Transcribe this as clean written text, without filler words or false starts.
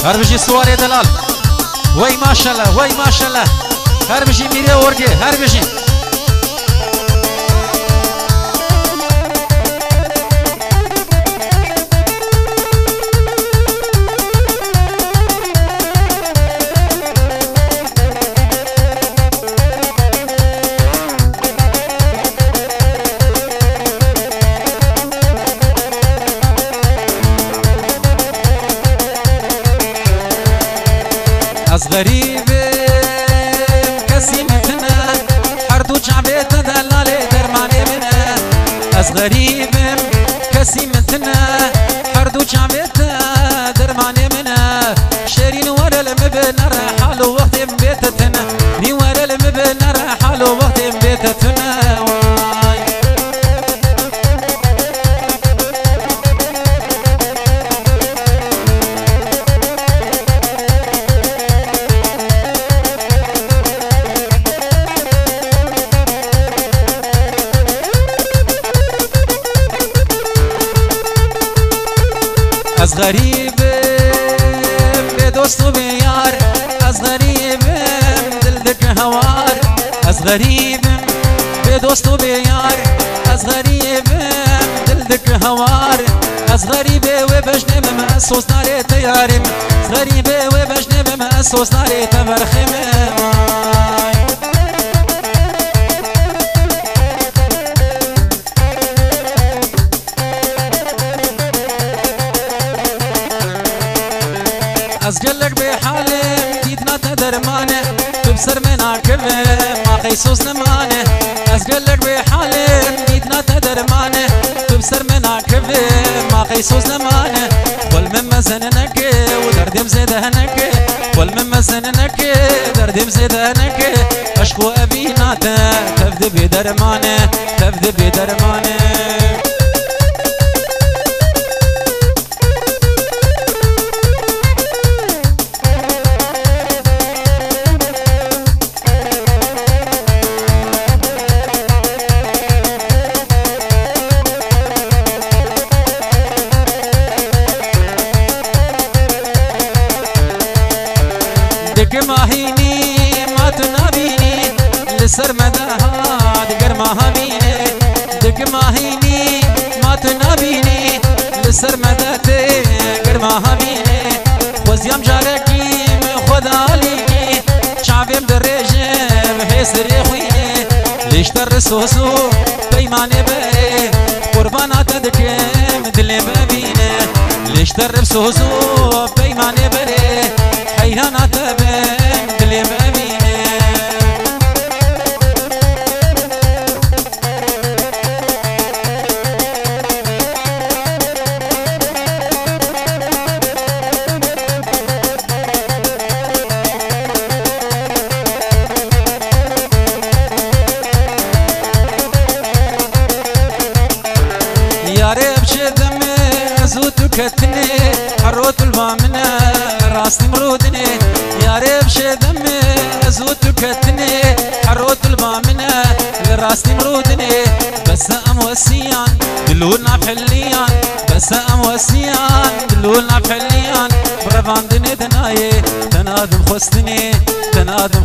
هر بجي سواري دلال وي ما شاء الله وي ما شاء الله هر بجي ميري ورقي هر بجي از غریبم کسی متنه هر دو جعبه دلال درمانی منه از غریبم کسی متنه هر دو جعبه درمانی منه شیرین ورل مبنر حال و وقت بیتتنه نی ورل مبنر حال و وقت بیتتنه از غریبم به دوست و به یار از غریبم دل دک هوار از غریبم به دوست و به یار از غریبم دل دک هوار از غریبه و بجنبم اسوس ناره تیارم از غریبه و بجنبم اسوس ناره تبرخمم از جلک به حالم دیدنا تدرمانه تو بسر منا کبه ما قیسوس نمانه از جلک به حالم دیدنا تدرمانه تو بسر منا کبه ما قیسوس نمانه ول من مزننك ودردم زدهنك ول من مزننك دردم زدهنك اشكو ابينا تفد بدرمانه تفد بدرمانه دق ماهيني ما تنابيني لسر مداها دقر ماهبيني دق ماهيني ما تنابيني لسر مداتي دقر ماهبيني وزيام جاركي خدا ليني شعبم درجم هسري خويني ليش ترسوسو بيماني بي قربانات دكم دلي ببيني ليش ترسوسو بيماني بري حيرانات بين دلي ببيني يا ريب شدم زوت كتني حروت البامنه راس مرودني يا ريب شدم زوت كتني حروت البامنه راس مرودني بس ام وسيان دلولنا بحليان بس ام وسيان دلولنا بحليان برفاندني دناي تنادم خستني تنادم